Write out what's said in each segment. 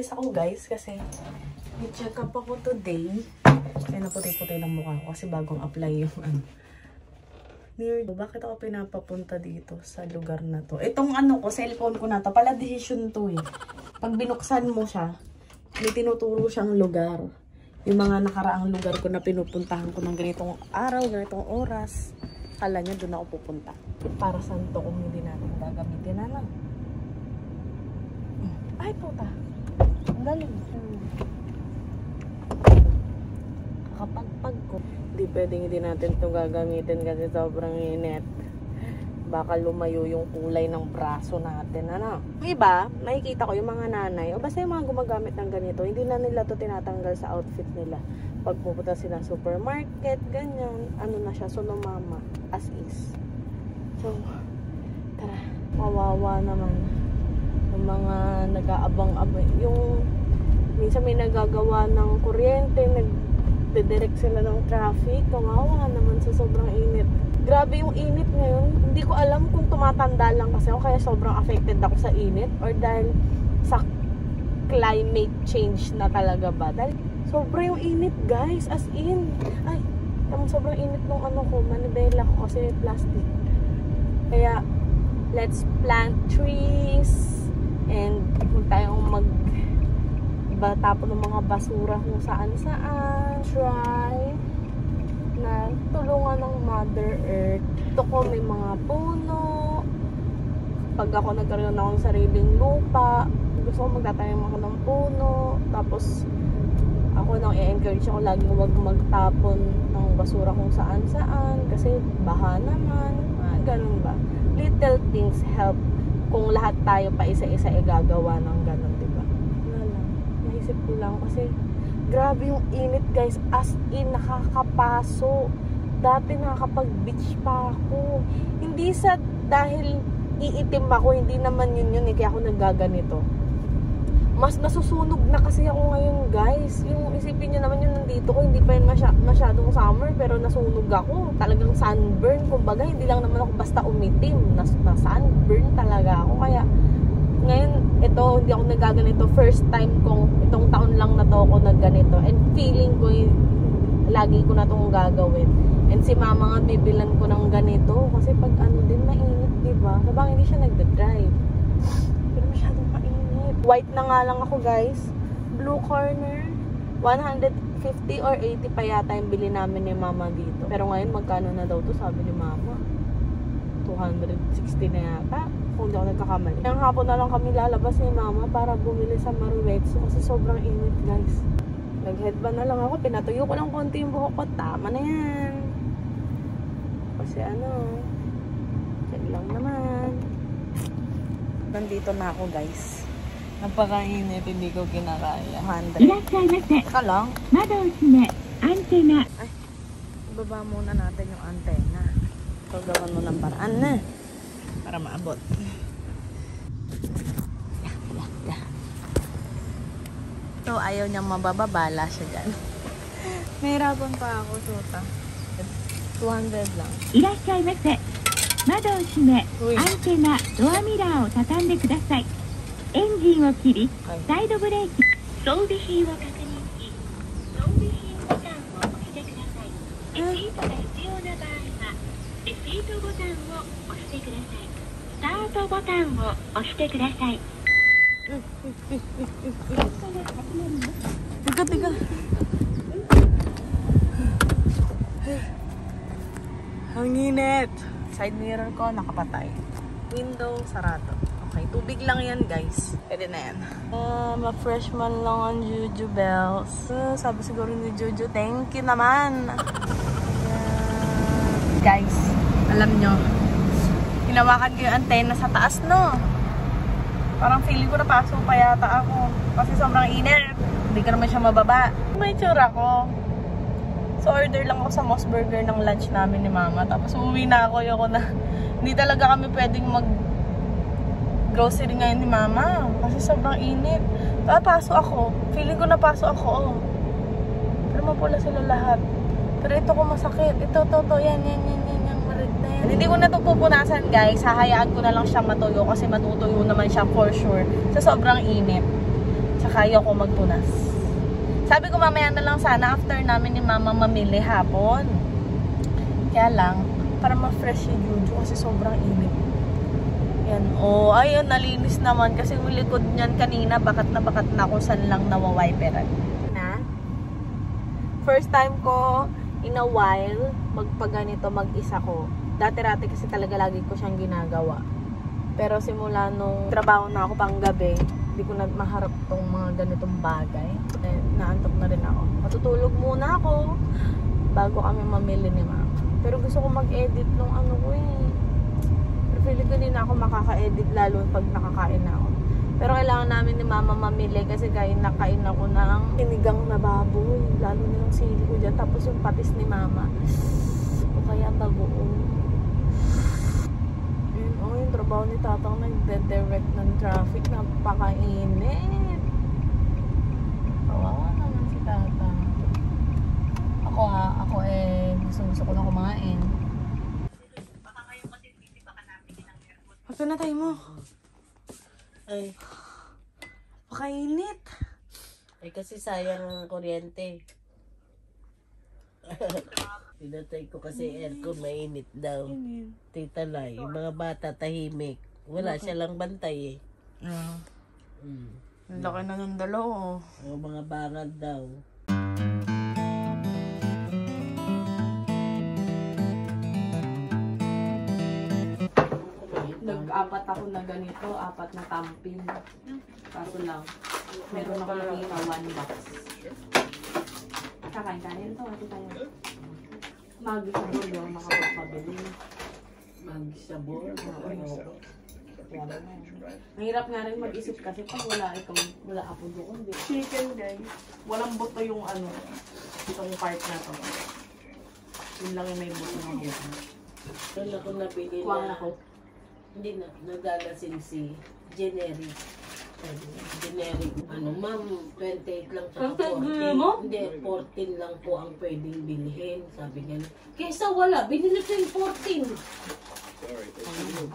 Ako guys kasi i-check up ako today. Ay naputi-puti ng mukha ko kasi bagong apply yung bakit ako pinapapunta dito sa lugar na to? Itong ko, cellphone ko na to, pala decision to eh. Pag binuksan mo siya, may tinuturo siyang lugar. Yung mga nakaraang lugar ko na pinupuntahan ko ng ganitong araw, ganitong oras. Kala niya doon ako pupunta. Para saan to kung hindi natin gagamitin na lang. Ay puta. Ang galing. Kakapagpag ko. Hindi pwedeng hindi natin ito gagamitin kasi sobrang init. Baka lumayo yung kulay ng braso natin. Iba, nakikita ko yung mga nanay o basta yung mga gumagamit ng ganito, hindi na nila to tinatanggal sa outfit nila. Pag pupunta sila supermarket, ganyan, na siya, sunomama, as is. So, tara, kawawa naman. Yung mga nag-aabang-abang, yung minsan may nagagawa ng kuryente, nagdidirect sila ng traffic, kawawa naman sa sobrang init. Grabe yung init ngayon, hindi ko alam kung tumatanda lang kasi ako kaya sobrang affected ako sa init or dahil sa climate change na talaga ba. Dahil sobrang yung init guys, as in, ay, sobrang init nung ko, manibela ko kasi plastic. Kaya, let's plant trees. And huwag tayong magtapon ng mga basura kung saan-saan. Try na tulungan ng Mother Earth. Ito ko may mga puno. Pag ako nagkaroon ng sariling lupa, gusto ko magtatanim ako ng puno. Tapos ako nang i-encourage ako laging huwag magtapon ng basura kung saan-saan. Kasi baha naman. Ganun ba? Little things help. Kung lahat tayo pa isa-isa gagawa ng ganun, diba? Wala lang. Naisip ko lang kasi grabe yung init guys. As in, nakakapaso. Dati nakakapag-beach pa ako. Hindi sa dahil iitim ako, hindi naman yun kaya ako nagaganito. Mas nasusunog na kasi ako ngayon guys. Yung isipin nyo naman yung nandito ko, hindi pa yun masyadong summer pero nasunog ako. Talagang sunburn. Kumbaga hindi lang naman ako basta umitim. Na-sunburn talaga ako. Kaya ngayon ito, hindi ako nagaganito. First time kong itong taon lang na to ako nagganito. And feeling ko lagi ko na itong gagawin. And si mama nga bibilan ko ng ganito. Kasi pag din mainit, diba? Sabang hindi siya nagda-drive. Pero masyadong mainit. White na nga lang ako guys. Blue corner. 150 or 80 pa yata yung bili namin ni mama dito. Pero ngayon magkano na daw to sabi ni mama? 260 na yata. Kung hindi ako nagkakamali. Ngayong hapon na lang kami lalabas ni mama para bumili sa Maruwetsu kasi sobrang init guys. Nag-headband na lang ako. Pinatuyo ko lang konti yung buhok ko. Tama na yan. Kasi yan lang naman. Nandito na ako guys. Napakainit, hindi ko kinakaya. 100. Saka lang. Antena. Ay, ibaba muna natin yung antena. So, gawan mo ng paraan na. Para maabot. So, ayaw niyang mabababala siya dyan. Mahirapan pa ako, suta. 200 lang. いらっしゃいませ。窓を閉め、アンテナ、ドアミラーを畳んでください。エンジンを切り、サイドブレーキ、装備品を確認し、装備品ボタンを押してください。レシートが必要な場合は、レシートボタンを押してください。スタートボタンを押してください。Tiga. Ang init. Side mirror ko nakapatay. Window sarado. Okay, tubig lang yan guys. Pwede na yan. Ma-freshman lang ang Juju Bells. Sabi siguro ni Juju, thank you naman. Guys, alam nyo, hinawakan ko yung antena sa taas, no? Parang feeling ko napaso pa yata ako. Kasi sobrang init. Hindi ka naman siya mababa. May tsura ko. So, order lang ako sa Moss Burger ng lunch namin ni mama. Tapos umuwi na ako. Hindi talaga kami pwedeng grocery ngayon ni mama kasi sobrang init. Paso ako. Feeling ko napaso ako. Pero mapula sila lahat. Pero ito ko masakit. Ito. Yan. Marid na yan. Hindi ko na ito pupunasan guys. Hahayaan ko na lang siya matuyo kasi matutuyo naman siya for sure. Sa sobrang init. Tsaka ayoko magpunas. Sabi ko mamaya na lang sana after namin ni Mama mamili hapon. Kaya lang, para ma-fresh yung Juju kasi sobrang init. Yan. Oh, ayun, nalinis naman kasi yung likod niyan kanina, bakat na ako saan lang nawawiperan. Na? First time ko in a while, magpaganito mag-isa ko. Dati-rati kasi talaga lagi ko siyang ginagawa. Pero simula nung trabaho na ako pang gabi, hindi ko na maharap tong mga ganitong bagay. Naantok na rin ako. Matutulog muna ako bago kami mamili ni Mama. Pero gusto ko mag-edit nung ano ko eh. Pero feeling ko din ako makaka-edit lalo pag nakakain na ako. Pero kailangan namin ni Mama mamili kasi nakain ako ng sinigang na baboy. Lalo na yung sili ko dyan. Tapos yung patis ni Mama. O kaya bagoong. Yun, oh, yung trabaho ni Tatang nagde-direct ng traffic. Napakainit. Kawawa naman si Tatang. Ako gusto ko na kumain. Ito na tayo mo. Ay. Pakainit. Ay kasi sayang ang kuryente. Pinatay ko kasi aircon, mainit daw. Tita Lai, yung mga bata tahimik. Wala siya lang bantay eh. Ang laki na ng dalaw. Yung mga bangag daw. Nag-apat ako na ganito, 4 na tampin. Kaso lang, meron ako nakita 1 box. Kakain ka rin ito, ati tayo. Mag-sabor yung makapagpabili. Mag-sabor? Oo. Mahirap nga rin mag-isip kasi pag wala ako doon. Chicken guys. Walang buto yung itong part na to. Yun lang yung may buto ng buto. Doon ako nabili Kuwang na. ako. Hindi na, nagagasin si generic. Generic. Ma'am, 28 lang sa 14. Hindi, 14 lang po ang pwedeng bilhin. Sabi niya, kesa wala, binili ko yung 14.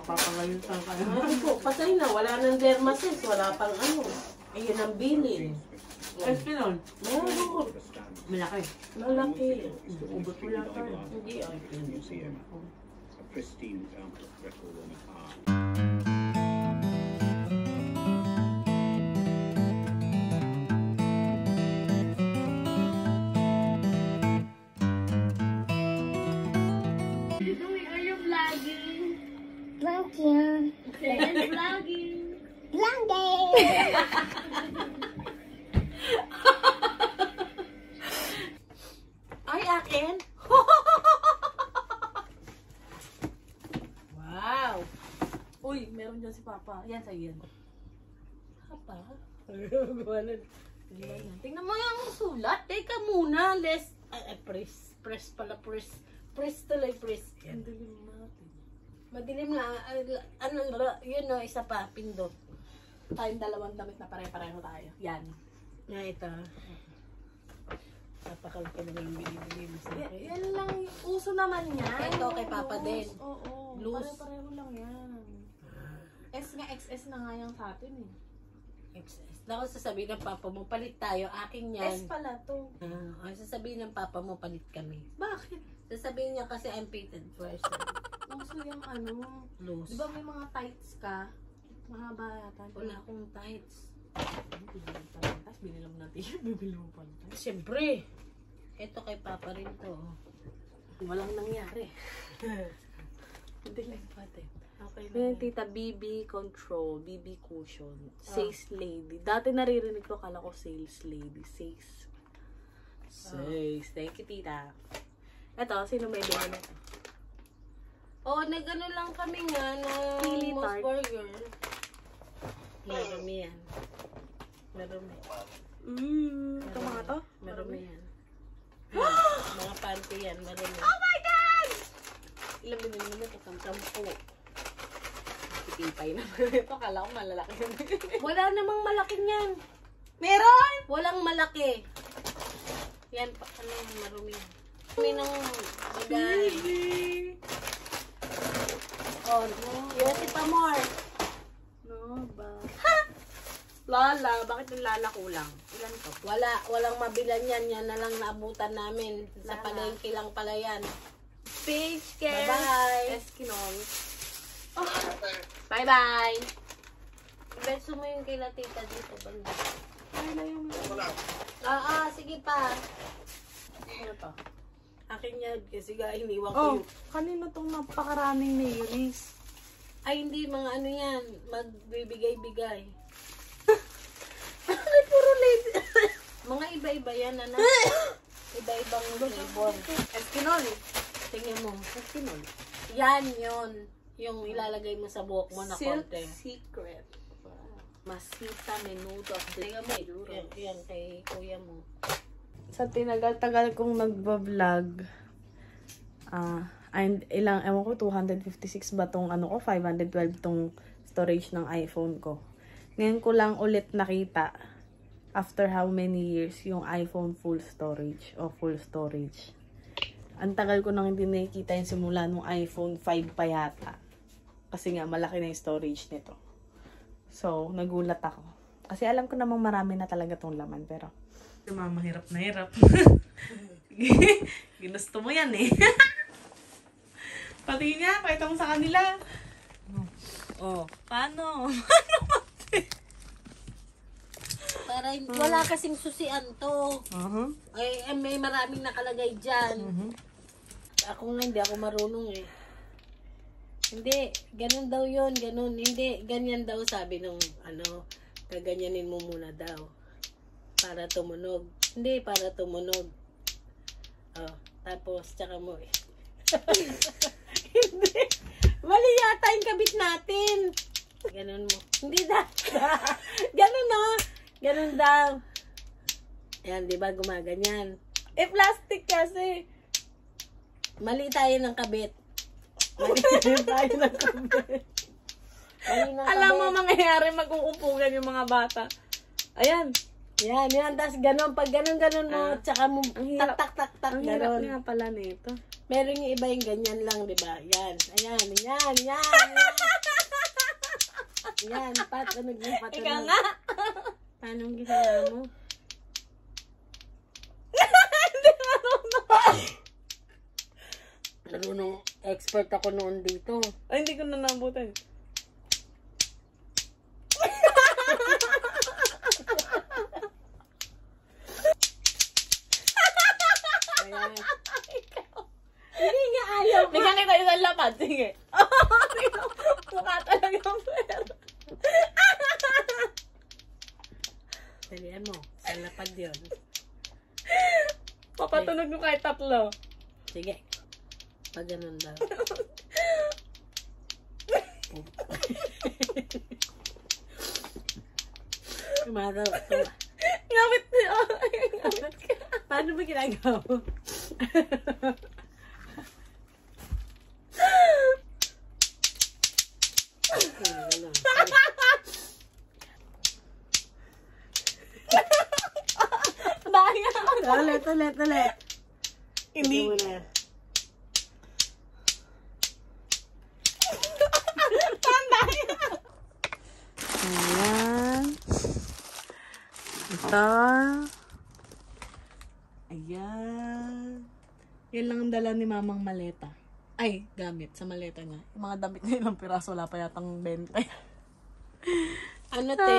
Papangayon saan ka na. Sabi ko, patay na, wala nang dermasis, wala pang ayun ang bilin. Espinol. Meron. Malaki. Malaki. Ubot ko lang tayo. Hindi, ay, pristine example of record on the art. Are you vlogging? Vlogging. Vlogging. Vlogging. ay, akin? Wow! Uy, meron dyan si Papa. Yan, sa'yo yan. Papa? Tingnan mo yung sulat. Teka muna. Press pala. Press tuloy, press. Ang dilim natin. Madilim lang. Yun o, isa pa. Pindot. Tayong dalawang damit na pare-pareho tayo. Yan. Nga ito. Napakal ko naman yung binibili mo sa akin. Yan lang. Uso naman yan. Ito kay Papa din. Oo. Loose. Pare-pareho lang yan. S nga, XS na nga yung sa atin eh. XS. Ako sasabihin ng Papa mo, palit tayo. Akin yan. S pala to. Sasabihin ng Papa mo, palit kami. Bakit? Sasabihin niya kasi I'm fitted person. Uso yung Loose. di ba may mga tights ka? Mahaba yata. Wala akong tights. Tapos binilam natin yun. Bibili mo pala. Siyempre. Ito kay Papa rin to. Walang nangyari. Hindi lang pati. Okay lang. Tita BB Control, BB Cushion, Sales Lady. Dati naririnig ko, kala ko Sales Lady. Sales. Thank you, Tita. Ito, sino may bili na ito? Nagano lang kami nga na Pili Moss tart. Burger. Marami yan. Marami. Ito mga to? Marami yan. Mga panty yan, marami. Oh my God! Ilang binili mo ito? 10. Tipay naman ito. Kala ko malalaki yun. Wala namang malaking yan. Meron! Walang malaki. Yan, marumi. Marumi ng bagay. Yun si Pamor. No ba? Lala. Bakit yung Lala kulang? Ilan to? Walang mabilan yan. Yan na lang naabutan namin. Sa Lala. palengke lang pala yan. Peace, Bye-bye. Eskinol. Bye-bye. Beso mo yung kila tita dito. Banda. Ay na yung... Sige pa. Ano to? Akin yan. Kasi iniwan ko Oh, yung... kanina tong napakaraming mayonnaise. Ay, hindi. Mga ano yan. Magbibigay-bigay. Ay, puro lady. Mga iba-iba yan, anak. Iba-ibang flavor. Eskinol. Tingnan mo. Eskinol. Yan yun. Yung ilalagay mo sa buhok mo na Silk konti. Secret. Masita menudo. Tingnan mo. Yan kay kuya mo. Sa tinagal-tagal kong nagbablog, and ilang, ewan ko, 256 ba tong ano ko, 512 tong storage ng iPhone ko. Ngayon ko lang ulit nakita, after how many years, yung iPhone full storage o full storage. Ang tagal ko nang hindi nakikita yung simula nung iPhone 5 pa yata. Kasi nga, malaki na yung storage nito. So, nagulat ako. Kasi alam ko namang marami na talaga tong laman, pero mama, hirap na hirap. Ginusto mo yan eh. Pati nga, pakita mo sa kanila. Oh, paano? Para wala kasing susian to. Uh-huh. Ay, may maraming nakalagay dyan. Ako nga, hindi ako marunong eh. Hindi, ganun daw yun, ganun. Hindi, ganyan daw sabi nung ano, kaganyanin mo muna daw. Para tumunog. Hindi, para tumunog. Oh, tapos, tsaka mo eh. Hindi. Mali yata yung kabit natin. Ganun mo. Hindi daw. Ganun no. Ganun daw. Ayan, di ba gumaganyan? Eh, plastic kasi. Mali tayo ng kabit. Mali tayo ng kabit. Mali ng Alam mo, kabit. mangyayari, mag-uupugan yung mga bata. Ayan. Yan, yan. Tapos ganun. Pag ganun mo, tsaka mo Ang hirap. tak-tak-tak-tak. Ang hirap Ganun. nga pala nito. Meron yung iba yung ganyan lang, di ba? Yan. Ayan, yan, yan, yan. Yan, patunog yung patunog. Ikaw nga. Paano ang ginawa mo? Hindi marunong. Marunong expert ako noon dito. Ay, hindi ko na nabutan. Ayan. Hindi nga ayaw mo. Bigyan kita isang lapad. Sige. Mukha talaga yung pera. Dalian mo. Sa lapad yun. Papatunog mo kahit tatlo. Sige. Pag ganun daw. Tumatawa. Ngawit niya. Paano ba ginagawa mo? Dahil Ulit. Hindi. Sige mo na. Ayan. Ito. Ayan. Yan lang ang dala ni Mamang maleta. Ay, gamit sa maleta niya. Yung mga damit niya, ilang piraso, wala pa yatang 20. Ano te?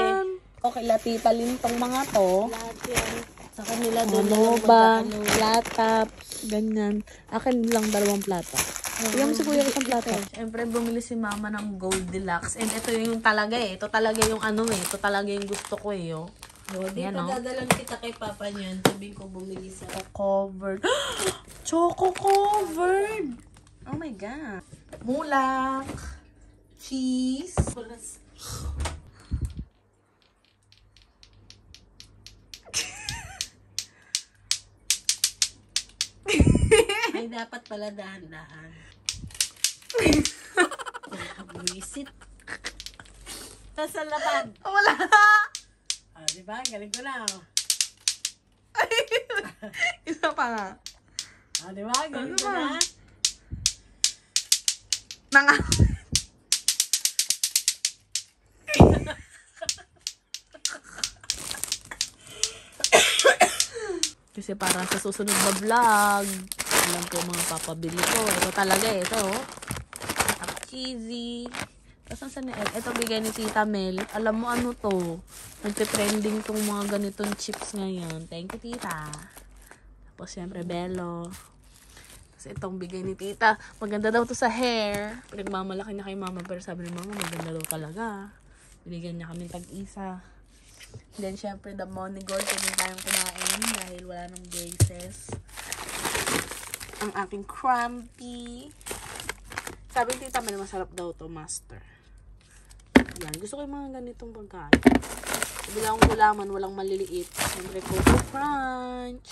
Okay, Tita Lin tong mga to. Lahat yan. Sa kanila doon Ano lang ba? mag-ano. Plata, ganyan. Akin lang 2 plata. Bigyan mo si Kuya isang plata. Siyempre, bumili si Mama ng Gold Deluxe. And ito yung talaga eh. Ito talaga yung ano eh. Ito talaga yung gusto ko eh. Oh. Di Ayan, pa oh. dadalan kita kay Papa niyan. Sabihin ko bumili sa... Covered. Choco covered! Oh my God. Mulak. Cheese. Ay, dapat pala dahan-dahan. Buisit. Tapos sa lapad. Wala. Ah, di ba? Galing ko na. Oh. Isa pa nga. Ah, di ba? Galing Ano ko ba? na. Kasi para sa susunod na vlog, alam ko mga papabili ko. Ito talaga ito. Ang cheesy. Tapos saan na ito bigay ni Tita Mel. Alam mo ano to? Nagte-trending tong mga ganitong chips ngayon. Thank you, Tita. Tapos syempre Bello. Tapos itong bigay ni Tita. Maganda daw to sa hair. Pinagmamalaki niya kay Mama. Pero sabi ni Mama, maganda daw talaga. Binigyan niya kami tag-isa. Then, syempre, the Money Gold. Pwede tayong kumain dahil wala nang braces. Ang aking crumpy. Sabi ni Tita, may masarap daw to, master. Yan. Gusto ko yung mga ganitong pagkain. Sabi lang akong gulaman, walang maliliit. Syempre, Coco Crunch.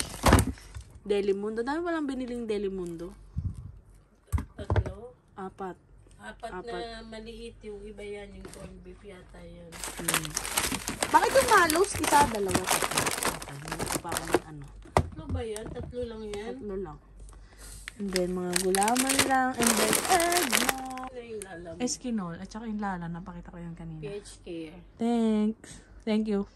Deli Mundo. Dami walang biniling Deli Mundo. 3? Apat. Apat na maliit, yung iba yan, yung corned beef yata yan. Bakit yung malos? Isa, dalawa. Hindi pa ako ng ano. 3 ba yan? 3 lang yan? 3 lang. And then, mga gulaman lang. And then, eggnog. Ano yung lalam? Eskinol. At saka yung lala. Napakita ko yan kanina. PH Care. Thanks. Thank you.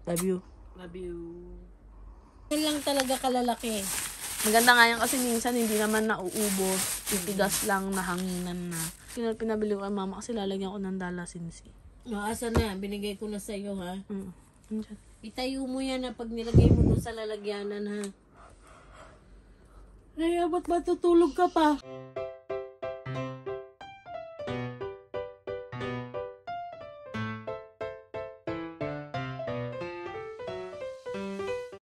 Love you. Love you. Yan lang talaga kalalaki. Maganda nga yan kasi minsan hindi naman nauubos. Titigas lang, nahanginan na. Pinabili ko kay Mama kasi lalagyan ko ng dalasinsi. Asa na? Binigay ko na sa'yo, ha? Andyan. Itayo mo yan na pag nilagay mo dun sa lalagyanan, ha? Ay, ba't matutulog ka pa?